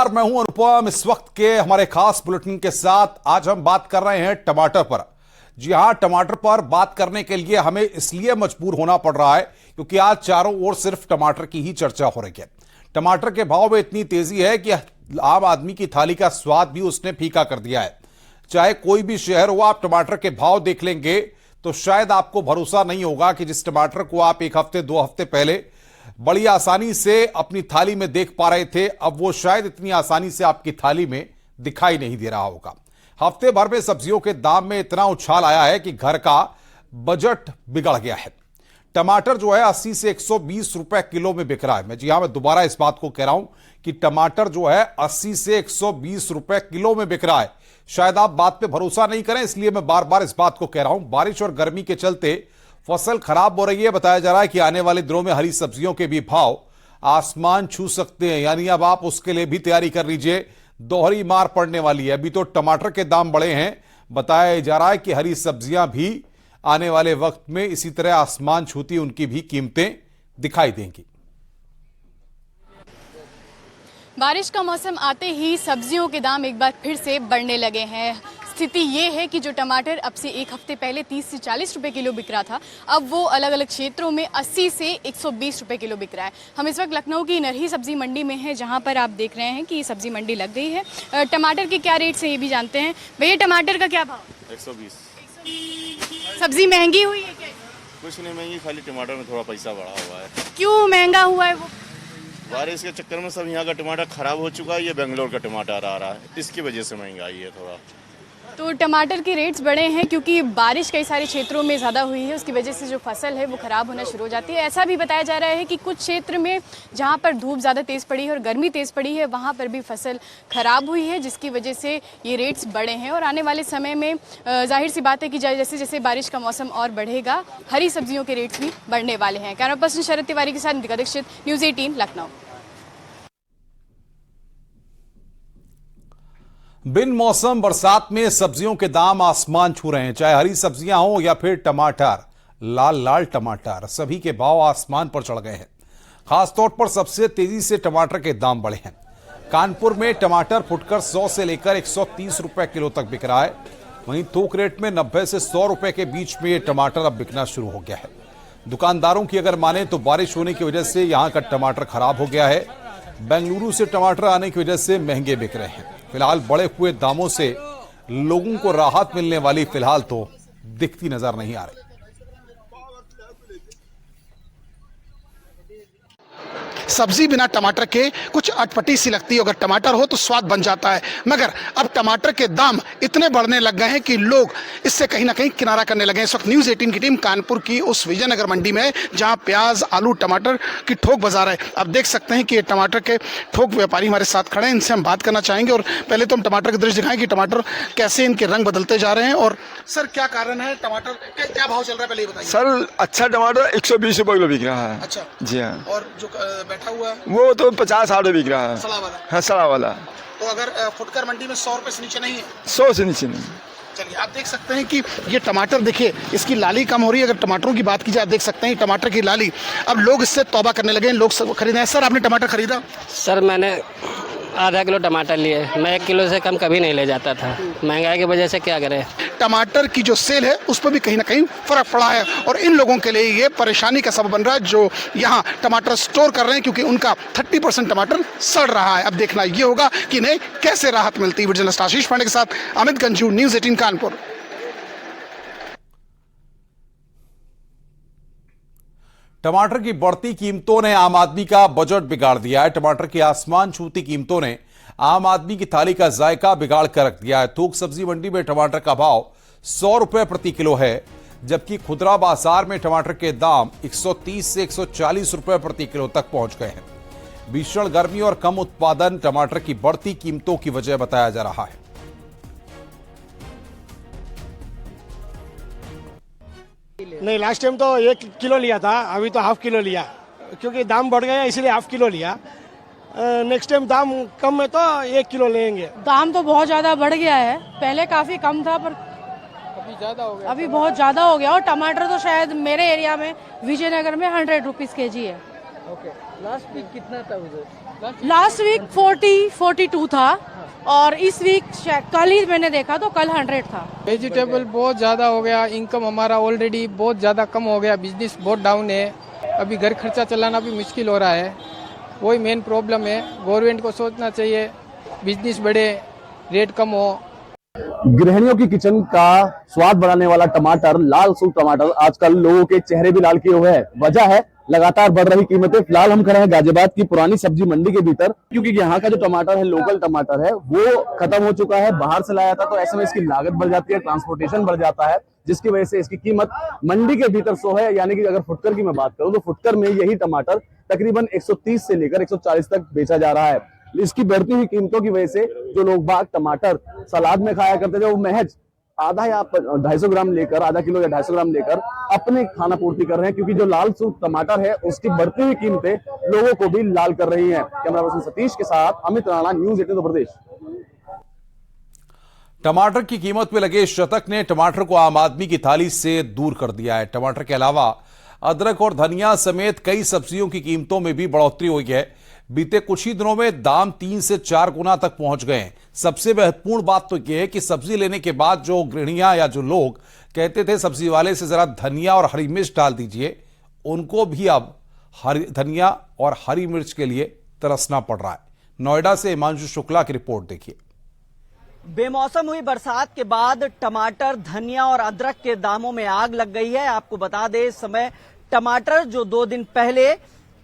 नमस्कार, मैं हूं अनुपम। इस वक्त के हमारे खास बुलेटिन के साथ आज हम बात कर रहे हैं टमाटर पर। जी हां, टमाटर पर बात करने के लिए हमें इसलिए मजबूर होना पड़ रहा है क्योंकि आज चारों ओर सिर्फ टमाटर की ही चर्चा हो रही है। टमाटर के भाव में इतनी तेजी है कि आम आदमी की थाली का स्वाद भी उसने फीका कर दिया है। चाहे कोई भी शहर हो, आप टमाटर के भाव देख लेंगे तो शायद आपको भरोसा नहीं होगा कि जिस टमाटर को आप एक हफ्ते 2 हफ्ते पहले बड़ी आसानी से अपनी थाली में देख पा रहे थे, अब वो शायद इतनी आसानी से आपकी थाली में दिखाई नहीं दे रहा होगा। हफ्ते भर में सब्जियों के दाम में इतना उछाल आया है कि घर का बजट बिगड़ गया है। टमाटर जो है 80 से 120 रुपए किलो में बिक रहा है। मैं दोबारा इस बात को कह रहा हूं कि टमाटर जो है 80 से 120 रुपए किलो में बिक रहा है। शायद आप बात पे भरोसा नहीं करें, इसलिए मैं बार बार इस बात को कह रहा हूं। बारिश और गर्मी के चलते फसल खराब हो रही है। बताया जा रहा है कि आने वाले दिनों में हरी सब्जियों के भी भाव आसमान छू सकते हैं, यानी अब आप उसके लिए भी तैयारी कर लीजिए। दोहरी मार पड़ने वाली है। अभी तो टमाटर के दाम बढ़े हैं, बताया जा रहा है कि हरी सब्जियां भी आने वाले वक्त में इसी तरह आसमान छूती उनकी भी कीमतें दिखाई देंगी। बारिश का मौसम आते ही सब्जियों के दाम एक बार फिर से बढ़ने लगे हैं। स्थिति ये है कि जो टमाटर अब से एक हफ्ते पहले 30 से 40 रुपए किलो बिक रहा था, अब वो अलग अलग क्षेत्रों में 80 से 120 रुपए किलो बिक रहा है। हम इस वक्त लखनऊ की नरही सब्जी मंडी में हैं, जहां पर आप देख रहे हैं कि सब्जी मंडी लग गई है। टमाटर के क्या रेट से ये भी जानते हैं। भैया, टमाटर का क्या भाव? 120। सब्जी महंगी हुई है क्या? कुछ नहीं महंगी, खाली टमाटर में थोड़ा पैसा बढ़ा हुआ है। क्यों महंगा हुआ है वो? बारिश के चक्कर में सब यहाँ का टमाटर खराब हो चुका है। ये बेंगलोर का टमाटर आ रहा है, इसकी वजह से महंगाई है थोड़ा। तो टमाटर के रेट्स बढ़े हैं क्योंकि बारिश कई सारे क्षेत्रों में ज़्यादा हुई है, उसकी वजह से जो फसल है वो ख़राब होना शुरू हो जाती है। ऐसा भी बताया जा रहा है कि कुछ क्षेत्र में जहाँ पर धूप ज़्यादा तेज़ पड़ी है और गर्मी तेज़ पड़ी है, वहाँ पर भी फसल ख़राब हुई है, जिसकी वजह से ये रेट्स बढ़े हैं। और आने वाले समय में जाहिर सी बात है कि जैसे जैसे बारिश का मौसम और बढ़ेगा, हरी सब्जियों के रेट्स भी बढ़ने वाले हैं। कैमरा पर्सन शरद तिवारी के साथ नितिका दीक्षित, न्यूज़ 18 लखनऊ। बिन मौसम बरसात में सब्जियों के दाम आसमान छू रहे हैं। चाहे हरी सब्जियां हो या फिर टमाटर, लाल लाल टमाटर, सभी के भाव आसमान पर चढ़ गए हैं। खासतौर पर सबसे तेजी से टमाटर के दाम बढ़े हैं। कानपुर में टमाटर फुटकर 100 से लेकर 130 रुपए किलो तक बिक रहा है। वहीं थोक रेट में 90 से 100 रुपए के बीच में ये टमाटर अब बिकना शुरू हो गया है। दुकानदारों की अगर माने तो बारिश होने की वजह से यहां का टमाटर खराब हो गया है। बेंगलुरु से टमाटर आने की वजह से महंगे बिक रहे हैं। फिलहाल बढ़े हुए दामों से लोगों को राहत मिलने वाली फिलहाल तो दिखती नजर नहीं आ रही। सब्जी बिना टमाटर के कुछ अटपटी सी लगती है, अगर टमाटर हो तो स्वाद बन जाता है। मगर अब टमाटर के दाम इतने बढ़ने लग गए हैं कि लोग इससे कहीं ना कहीं किनारा करने लगे हैं। इस वक्त न्यूज़ 18 की टीम कानपुर की उस विजयनगर मंडी में है, जहां प्याज, आलू, टमाटर की थोक बाजार है। आप देख सकते हैं कि ये टमाटर के थोक व्यापारी हमारे साथ खड़े हैं, इनसे हम बात करना चाहेंगे। और पहले तो हम टमाटर के दृश्य दिखाएं कि टमाटर कैसे इनके रंग बदलते जा रहे हैं। और सर, क्या कारण है, टमाटर के क्या भाव चल रहा है, पहले ये बताइए। सर, अच्छा टमाटर 120 रुपए किलो बिक रहा है। अच्छा जी हाँ। और जो बैठा हुआ है वो तो 50-60 बिक रहा है। सड़ा वाला? हाँ, सड़ा वाला। तो अगर फुटकर मंडी में 100 रुपए से नीचे नहीं है? 100 से नीचे नहीं। चलिए, आप देख सकते हैं कि ये टमाटर देखिए, इसकी लाली कम हो रही है। अगर टमाटरों की बात की जाए, आप देख सकते हैं टमाटर की लाली, अब लोग इससे तौबा करने लगे हैं, लोग सब खरीदे हैं। सर, आपने टमाटर खरीदा? सर, मैंने आधा किलो टमाटर लिए। मैं 1 किलो से कम कभी नहीं ले जाता था, महंगाई की वजह से क्या करें। टमाटर की जो सेल है उस पर भी कहीं ना कहीं फर्क पड़ा है, और इन लोगों के लिए ये परेशानी का सबब बन रहा है जो यहाँ टमाटर स्टोर कर रहे हैं, क्योंकि उनका 30% टमाटर सड़ रहा है। अब देखना ये होगा कि इन्हें कैसे राहत मिलती है। जर्नलिस्ट आशीष पांडे के साथ अमित गंजू, न्यूज़ 18 कानपुर। टमाटर की बढ़ती कीमतों ने आम आदमी का बजट बिगाड़ दिया है। टमाटर की आसमान छूती कीमतों ने आम आदमी की थाली का जायका बिगाड़ कर रख दिया है। थोक सब्जी मंडी में टमाटर का भाव 100 रुपए प्रति किलो है, जबकि खुदरा बाजार में टमाटर के दाम 130 से 140 रुपए प्रति किलो तक पहुंच गए हैं। भीषण गर्मी और कम उत्पादन टमाटर की बढ़ती कीमतों की वजह बताया जा रहा है। नहीं, लास्ट टाइम तो 1 किलो लिया था, अभी तो हाफ किलो लिया, क्योंकि दाम बढ़ गया इसलिए हाफ किलो लिया। नेक्स्ट टाइम दाम कम है तो 1 किलो लेंगे। दाम तो बहुत ज्यादा बढ़ गया है, पहले काफी कम था पर अभी ज्यादा हो गया। अभी बहुत ज्यादा हो गया। और टमाटर तो शायद मेरे एरिया में विजयनगर में 100 रुपीज kg है। ओके, लास्ट वीक 42 था और इस वीक कल ही मैंने देखा तो कल 100 था। वेजिटेबल बहुत ज़्यादा हो गया, इनकम हमारा ऑलरेडी बहुत ज़्यादा कम हो गया, बिजनेस बहुत डाउन है, अभी घर खर्चा चलाना भी मुश्किल हो रहा है, वही मेन प्रॉब्लम है। गवर्नमेंट को सोचना चाहिए बिजनेस बढ़े, रेट कम हो। गृहिणियों की किचन का स्वाद बढ़ाने वाला टमाटर, लाल सूप टमाटर आजकल लोगों के चेहरे भी लाल किए हुए हैं। वजह है लगातार बढ़ रही कीमतें। फिलहाल हम खड़े हैं गाजियाबाद की पुरानी सब्जी मंडी के भीतर, क्योंकि यहाँ का जो टमाटर है, लोकल टमाटर है, वो खत्म हो चुका है। बाहर से लाया था तो ऐसे में इसकी लागत बढ़ जाती है, ट्रांसपोर्टेशन बढ़ जाता है, जिसकी वजह से इसकी कीमत मंडी के भीतर 100 है। यानी कि अगर फुटकर की मैं बात करूं तो फुटकर में यही टमाटर तकरीबन 130 से लेकर 140 तक बेचा जा रहा है। इसकी बढ़ती हुई कीमतों की वजह से जो लोग बाग टमाटर सलाद में खाया करते थे, वो महज आधा या 250 ग्राम लेकर, आधा किलो या 250 ग्राम लेकर अपने खाना पूर्ति कर रहे हैं, क्योंकि जो लाल सूप टमाटर है उसकी बढ़ती हुई कीमतें लोगों को भी लाल कर रही हैं। कैमरा पर्सन सतीश के साथ अमित राणा, न्यूज़ 18 उत्तर प्रदेश। टमाटर की कीमत में लगे शतक ने टमाटर को आम आदमी की थाली से दूर कर दिया है। टमाटर के अलावा अदरक और धनिया समेत कई सब्जियों की कीमतों में भी बढ़ोतरी हुई है। बीते कुछ ही दिनों में दाम 3 से 4 गुना तक पहुंच गए हैं। सबसे महत्वपूर्ण बात तो यह है कि सब्जी लेने के बाद जो गृहिणियां या जो लोग कहते थे सब्जी वाले से जरा धनिया और हरी मिर्च डाल दीजिए, उनको भी अब धनिया और हरी मिर्च के लिए तरसना पड़ रहा है। नोएडा से हिमांशु शुक्ला की रिपोर्ट देखिए। बेमौसम हुई बरसात के बाद टमाटर, धनिया और अदरक के दामों में आग लग गई है। आपको बता दें, इस समय टमाटर जो 2 दिन पहले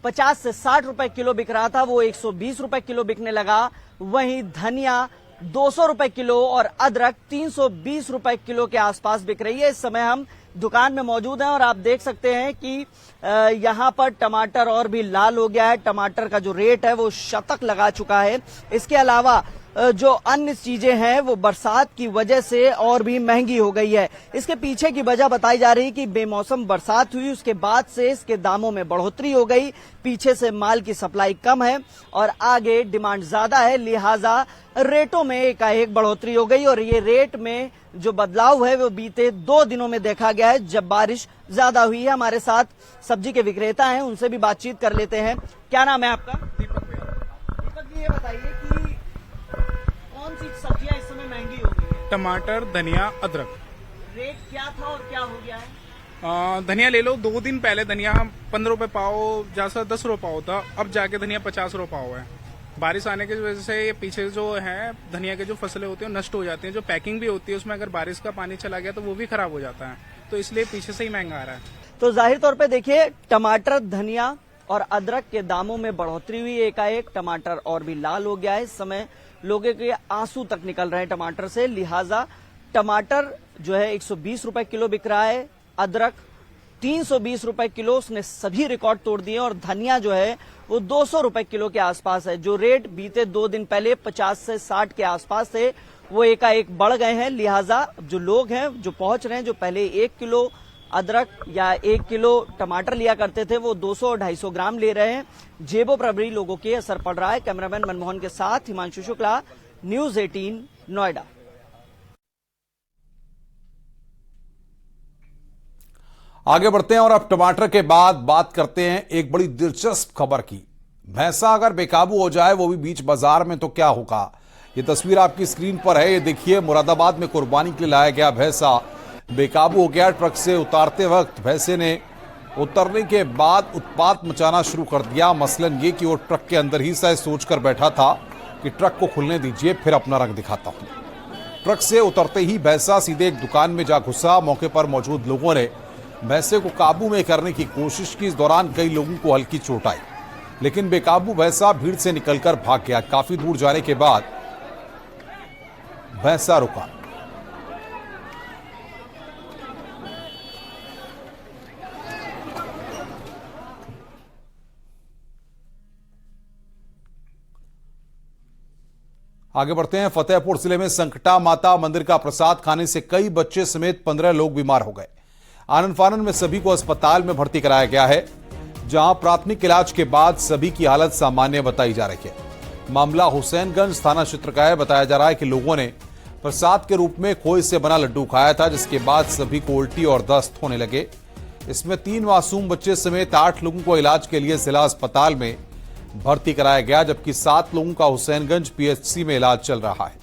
50 से 60 रुपए किलो बिक रहा था, वो 120 रुपए किलो बिकने लगा। वहीं धनिया 200 रुपए किलो और अदरक 320 रुपए किलो के आसपास बिक रही है। इस समय हम दुकान में मौजूद हैं और आप देख सकते हैं कि यहाँ पर टमाटर और भी लाल हो गया है। टमाटर का जो रेट है वो शतक लगा चुका है। इसके अलावा जो अन्य चीजें हैं वो बरसात की वजह से और भी महंगी हो गई है। इसके पीछे की वजह बताई जा रही है कि बेमौसम बरसात हुई, उसके बाद से इसके दामों में बढ़ोतरी हो गई। पीछे से माल की सप्लाई कम है और आगे डिमांड ज्यादा है, लिहाजा रेटों में एकाएक बढ़ोतरी हो गई। और ये रेट में जो बदलाव है वो बीते 2 दिनों में देखा गया है, जब बारिश ज्यादा हुई है। हमारे साथ सब्जी के विक्रेता हैं, उनसे भी बातचीत कर लेते हैं। क्या नाम है आपका? दीपक जी, ये बताइए कि कौन सी सब्जियां इस समय महंगी हो गई है? टमाटर, धनिया, अदरक। रेट क्या था और क्या हो गया है? धनिया ले लो, 2 दिन पहले धनिया 15 रुपए पाव, ज्यादा 10 रुपए पाव था, अब जाके धनिया 50 रुपए पाव है। बारिश आने की वजह से ये पीछे जो है धनिया के जो फसलें होती हैं नष्ट हो जाती हैं। जो पैकिंग भी होती है उसमें अगर बारिश का पानी चला गया तो वो भी खराब हो जाता है, तो इसलिए पीछे से ही महंगा आ रहा है। तो जाहिर तौर पे देखिए, टमाटर, धनिया और अदरक के दामों में बढ़ोतरी हुई एकाएक। टमाटर और भी लाल हो गया है। इस समय लोगों के आंसू तक निकल रहे हैं टमाटर से, लिहाजा टमाटर जो है 120 रुपए किलो बिक रहा है, अदरक 320 रुपए किलो, उसने सभी रिकॉर्ड तोड़ दिए। और धनिया जो है वो 200 रुपए किलो के आसपास है। जो रेट बीते 2 दिन पहले 50 से 60 के आसपास थे, वो एकाएक बढ़ गए हैं। लिहाजा जो लोग हैं जो पहुंच रहे हैं, जो पहले 1 किलो अदरक या 1 किलो टमाटर लिया करते थे, वो 200 और 250 ग्राम ले रहे हैं। जेबों पर भी लोगों के असर पड़ रहा है। कैमरामैन मनमोहन के साथ हिमांशु शुक्ला, न्यूज़ 18 नोएडा। आगे बढ़ते हैं और अब टमाटर के बाद बात करते हैं एक बड़ी दिलचस्प खबर की। भैंसा अगर बेकाबू हो जाए, वो भी बीच बाजार में, तो क्या होगा? ये तस्वीर आपकी स्क्रीन पर है, ये देखिए। मुरादाबाद में कुर्बानी के लिए लाया गया भैंसा बेकाबू हो गया। ट्रक से उतारते वक्त भैंसे ने उतरने के बाद उत्पात मचाना शुरू कर दिया। मसलन ये कि वो ट्रक के अंदर ही शायद सोचकर बैठा था कि ट्रक को खुलने दीजिए, फिर अपना रंग दिखाता हूं। ट्रक से उतरते ही भैंसा सीधे एक दुकान में जा घुसा। मौके पर मौजूद लोगों ने भैंसे को काबू में करने की कोशिश की। इस दौरान कई लोगों को हल्की चोट आई, लेकिन बेकाबू भैंसा भीड़ से निकलकर भाग गया। काफी दूर जाने के बाद भैंसा रुका। आगे बढ़ते हैं। फतेहपुर जिले में संकटा माता मंदिर का प्रसाद खाने से कई बच्चे समेत 15 लोग बीमार हो गए। आनन फानन में सभी को अस्पताल में भर्ती कराया गया है, जहां प्राथमिक इलाज के बाद सभी की हालत सामान्य बताई जा रही है। मामला हुसैनगंज थाना क्षेत्र का है। बताया जा रहा है कि लोगों ने प्रसाद के रूप में खोए से बना लड्डू खाया था, जिसके बाद सभी को उल्टी और दस्त होने लगे। इसमें 3 मासूम बच्चे समेत 8 लोगों को इलाज के लिए जिला अस्पताल में भर्ती कराया गया, जबकि 7 लोगों का हुसैनगंज पीएचसी में इलाज चल रहा है।